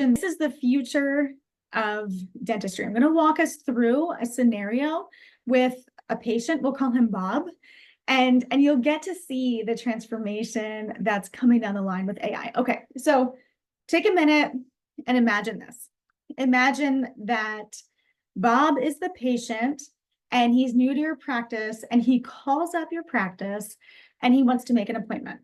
And this is the future of dentistry. I'm going to walk us through a scenario with a patient. We'll call him Bob. And you'll get to see the transformation that's coming down the line with AI. Okay, so take a minute and imagine this. Imagine that Bob is the patient and he's new to your practice and he calls up your practice and he wants to make an appointment.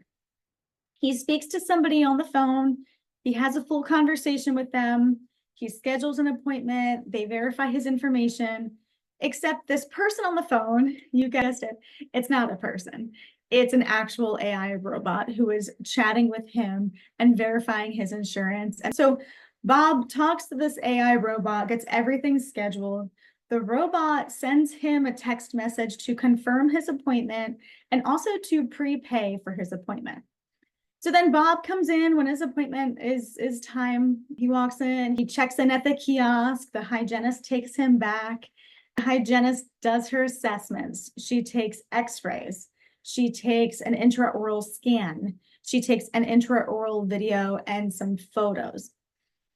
He speaks to somebody on the phone. He has a full conversation with them. He schedules an appointment. They verify his information. Except this person on the phone, you guessed it, it's not a person. It's an actual AI robot who is chatting with him and verifying his insurance. And so Bob talks to this AI robot, gets everything scheduled. The robot sends him a text message to confirm his appointment and also to prepay for his appointment. So then Bob comes in when his appointment is time. He walks in, he checks in at the kiosk. The hygienist takes him back. The hygienist does her assessments. She takes x-rays. She takes an intraoral scan. She takes an intraoral video and some photos.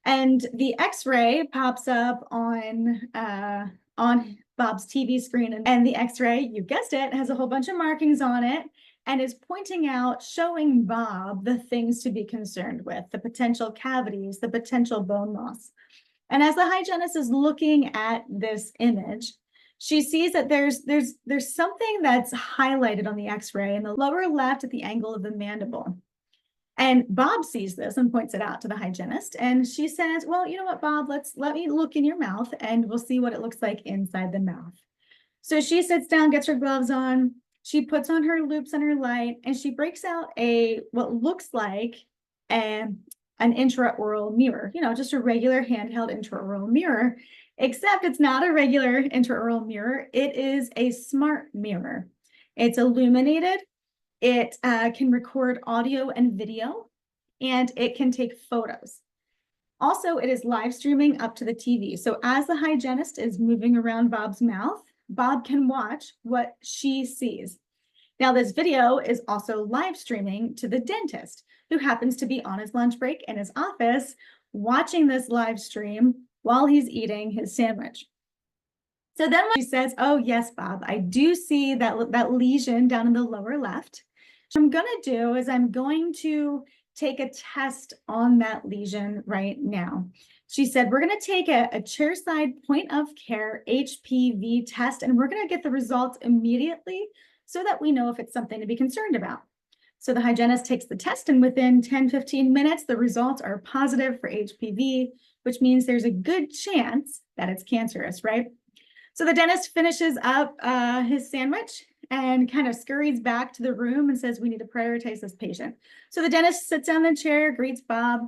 And the x-ray pops up on Bob's TV screen. And the x-ray, you guessed it, has a whole bunch of markings on it and is pointing out, showing Bob the things to be concerned with, the potential cavities, the potential bone loss. And as the hygienist is looking at this image, she sees that there's something that's highlighted on the x-ray in the lower left at the angle of the mandible. And Bob sees this and points it out to the hygienist. And she says, well, you know what, Bob, let me look in your mouth and we'll see what it looks like inside the mouth. So she sits down, gets her gloves on, she puts on her loupes and her light, and she breaks out what looks like an intraoral mirror, just a regular handheld intraoral mirror, except it's not a regular intraoral mirror. It is a smart mirror. It's illuminated. It can record audio and video, and it can take photos. Also, it is live streaming up to the TV. So as the hygienist is moving around Bob's mouth, Bob can watch what she sees. Now, this video is also live streaming to the dentist, who happens to be on his lunch break in his office, watching this live stream while he's eating his sandwich. So then when she says, oh, yes, Bob, I do see that lesion down in the lower left. What I'm going to do is I'm going to take a test on that lesion right now. She said, we're going to take a chairside point of care HPV test, and we're going to get the results immediately so that we know if it's something to be concerned about. So the hygienist takes the test, and within 10-15 minutes, the results are positive for HPV, which means there's a good chance that it's cancerous, right? So the dentist finishes up his sandwich and kind of scurries back to the room and says, we need to prioritize this patient. So the dentist sits down in the chair, greets Bob,